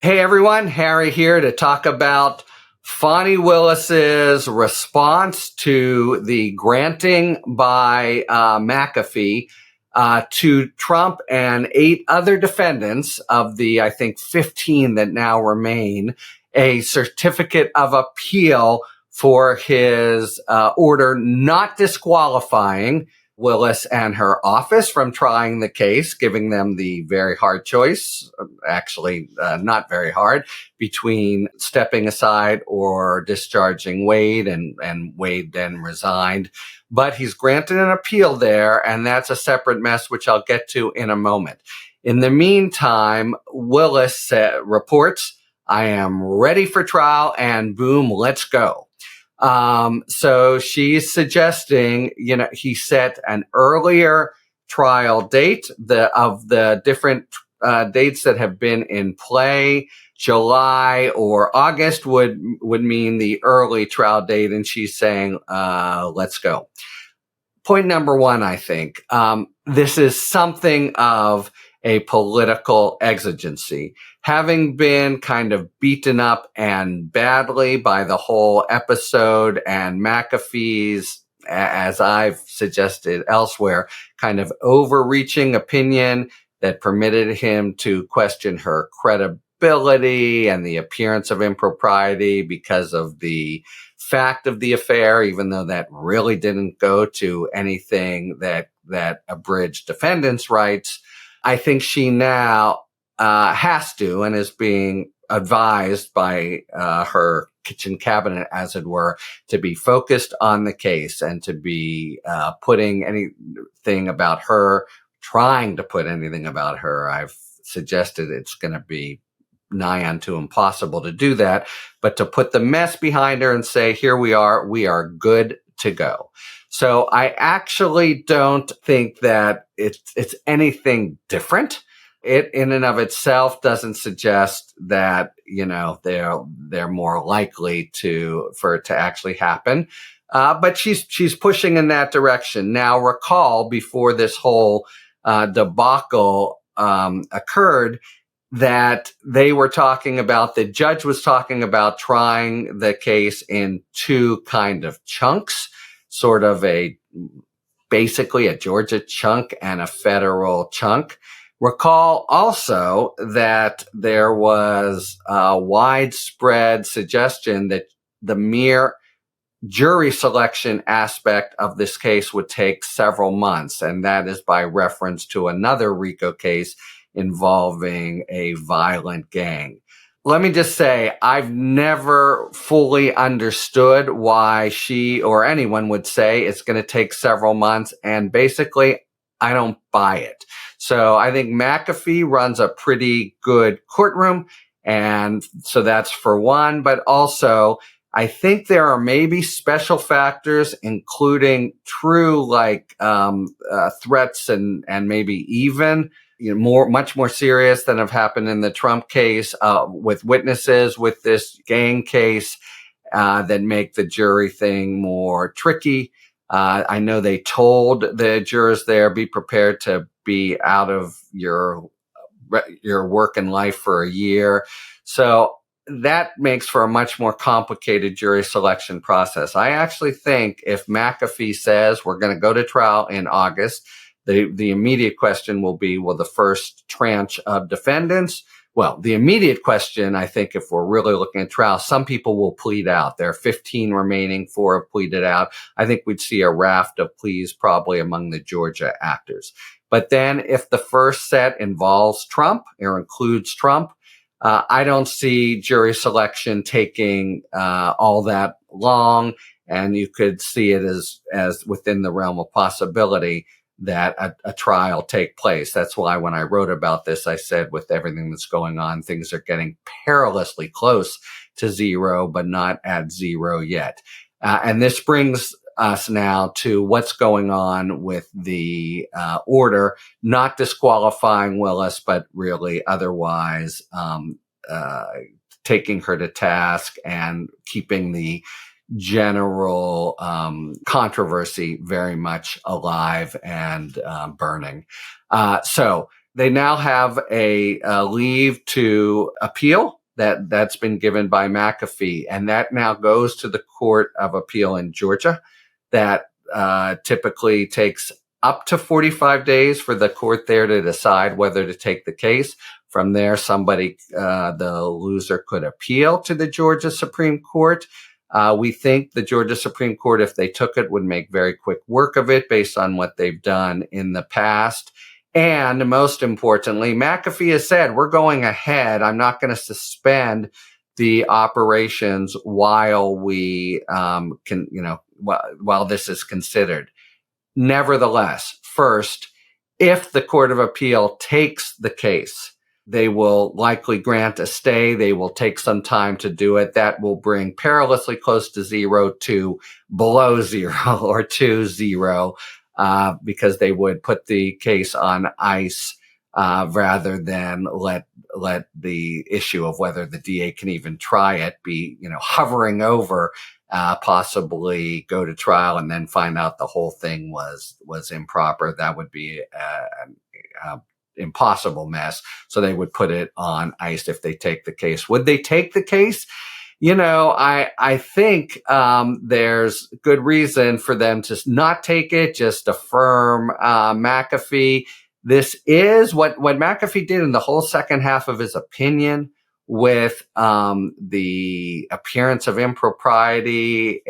Hey everyone, Harry here to talk about Fani Willis's response to the granting by McAfee to Trump and 8 other defendants of the, I think, 15 that now remain, a certificate of appeal for his order not disqualifying Willis and her office from trying the case, giving them the very hard choice, actually not very hard, between stepping aside or discharging Wade, and Wade then resigned. But he's granted an appeal there, and that's a separate mess, which I'll get to in a moment. In the meantime, Willis reports, I am ready for trial, and boom, let's go. So she's suggesting, he set an earlier trial date of the different dates that have been in play. July or August would mean the early trial date, and she's saying, let's go. Point number one, I think, this is something of a political exigency. Having been kind of beaten up and badly by the whole episode and McAfee's, as I've suggested elsewhere, kind of overreaching opinion that permitted him to question her credibility and the appearance of impropriety because of the fact of the affair, even though that really didn't go to anything that abridged defendants' rights. I think she now has to, and is being advised by her kitchen cabinet, as it were, to be focused on the case and to be putting anything about her, trying to put anything about her. I've suggested it's going to be nigh unto impossible to do that, but to put the mess behind her and say, here we are good to go. So I actually don't think that it's anything different. It in and of itself doesn't suggest that, they're more likely for it to actually happen. But she's pushing in that direction. Now recall, before this whole debacle occurred, that the judge was talking about trying the case in 2 kind of chunks, sort of basically a Georgia chunk and a federal chunk. Recall also that there was a widespread suggestion that the mere jury selection aspect of this case would take several months, and that is by reference to another RICO case involving a violent gang. Let me just say, I've never fully understood why she or anyone would say it's going to take several months, and basically, I don't buy it. So I think McAfee runs a pretty good courtroom, and so that's for one, but also I think there are maybe special factors, including true threats and maybe even much more serious than have happened in the Trump case with witnesses with this gang case that make the jury thing more tricky. I know they told the jurors there, be prepared to be out of your work and life for a year. So that makes for a much more complicated jury selection process. I actually think if McAfee says we're going to go to trial in August, the immediate question will be, will the first tranche of defendants? Well, the immediate question, I think, if we're really looking at trial, some people will plead out. There are 15 remaining, 4 have pleaded out. I think we'd see a raft of pleas probably among the Georgia actors. But then if the first set involves Trump or includes Trump, I don't see jury selection taking all that long, and you could see it as within the realm of possibility that a trial take place. That's why when I wrote about this, I said with everything that's going on, things are getting perilously close to zero, but not at zero yet. And this brings us now to what's going on with the order, not disqualifying Willis, but really otherwise taking her to task and keeping the general controversy very much alive and burning. So They now have a leave to appeal that's been given by McAfee, and that now goes to the Court of Appeal in Georgia. That typically takes up to 45 days for the court there to decide whether to take the case. From there, the loser could appeal to the Georgia Supreme Court. We think the Georgia Supreme Court, if they took it, would make very quick work of it based on what they've done in the past. And most importantly, McAfee has said, we're going ahead. I'm not going to suspend the operations while we while this is considered. Nevertheless, first, if the Court of Appeal takes the case, they will likely grant a stay. They will take some time to do it. That will bring perilously close to zero to below zero or to zero, because they would put the case on ice rather than let the issue of whether the DA can even try it be, hovering over, possibly go to trial and then find out the whole thing was improper. That would be an impossible mess. So they would put it on ice if they take the case. Would they take the case? I think there's good reason for them to not take it, just affirm McAfee. This is what McAfee did in the whole second half of his opinion with the appearance of impropriety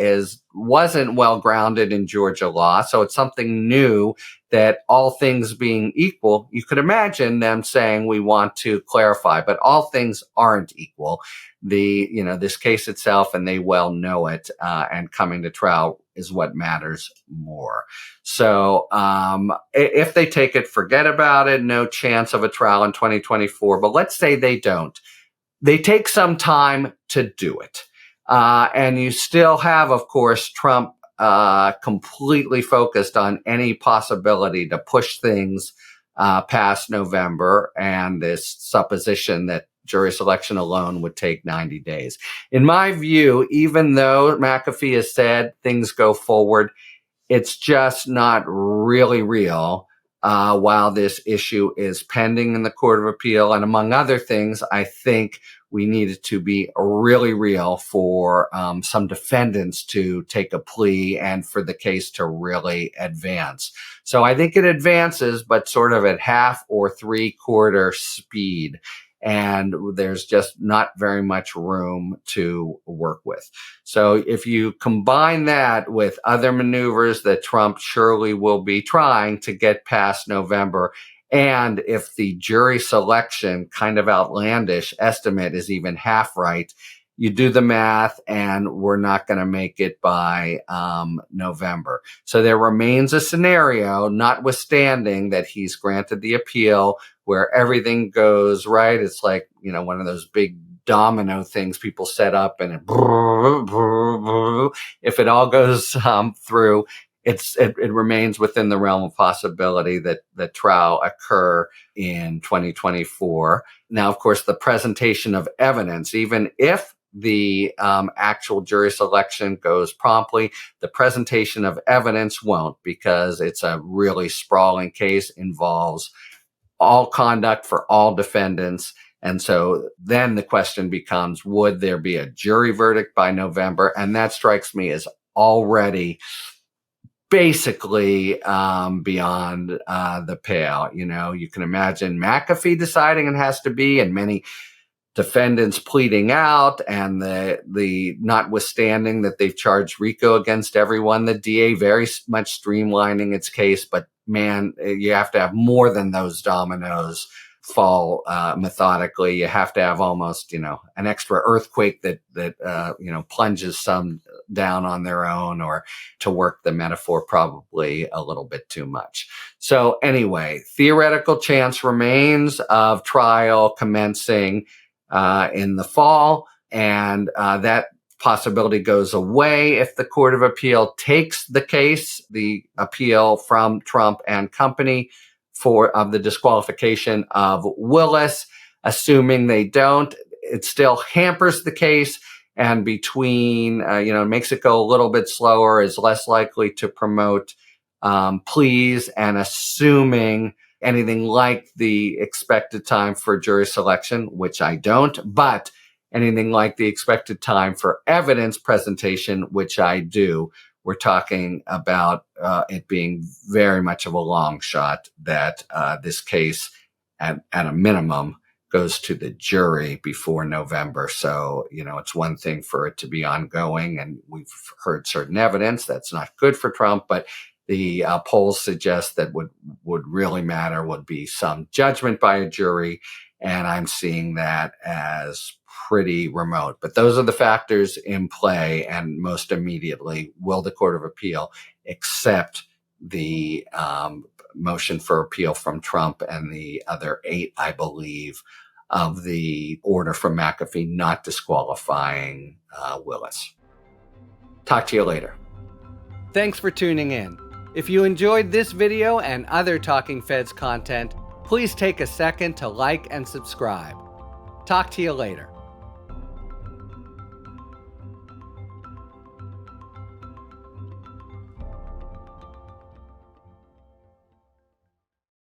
wasn't well grounded in Georgia law. So it's something new that, all things being equal, you could imagine them saying we want to clarify, but all things aren't equal. This case itself, and they well know it, and coming to trial is what matters more. So if they take it, forget about it. No chance of a trial in 2024. But let's say they don't. They take some time to do it. And you still have, of course, Trump completely focused on any possibility to push things past November, and this supposition that jury selection alone would take 90 days. In my view, even though McAfee has said things go forward, it's just not really real while this issue is pending in the Court of Appeal. And among other things, I think we need it to be really real for some defendants to take a plea and for the case to really advance. So I think it advances, but sort of at half or three-quarter speed. And there's just not very much room to work with. So if you combine that with other maneuvers that Trump surely will be trying to get past November, and if the jury selection kind of outlandish estimate is even half right, you do the math and we're not going to make it by November. So there remains a scenario, notwithstanding that he's granted the appeal, where everything goes right. It's like, one of those big domino things people set up, and if it all goes through, it remains within the realm of possibility that the trial occur in 2024. Now, of course, the presentation of evidence, even if the actual jury selection goes promptly, the presentation of evidence won't, because it's a really sprawling case, involves all conduct for all defendants. And so then the question becomes, would there be a jury verdict by November? And that strikes me as already basically beyond the pale. You can imagine McAfee deciding it has to be, and many defendants pleading out, and the notwithstanding that they've charged RICO against everyone, the DA very much streamlining its case. But man, you have to have more than those dominoes fall methodically. You have to have almost, an extra earthquake that plunges some down on their own, or, to work the metaphor, probably a little bit too much. So anyway, theoretical chance remains of trial commencing in the fall, and that possibility goes away if the Court of Appeal takes the case, the appeal from Trump and company of the disqualification of Willis. Assuming they don't, it still hampers the case, and between makes it go a little bit slower, is less likely to promote pleas, and assuming anything like the expected time for jury selection, which I don't, but anything like the expected time for evidence presentation, which I do. We're talking about it being very much of a long shot that this case, at a minimum, goes to the jury before November. So, it's one thing for it to be ongoing, and we've heard certain evidence that's not good for Trump, but the polls suggest that would really matter would be some judgment by a jury, and I'm seeing that as pretty remote. But those are the factors in play, and most immediately, will the Court of Appeal accept the motion for appeal from Trump and the other 8, I believe, of the order from McAfee not disqualifying Willis. Talk to you later. Thanks for tuning in. If you enjoyed this video and other Talking Feds content, please take a second to like and subscribe. Talk to you later.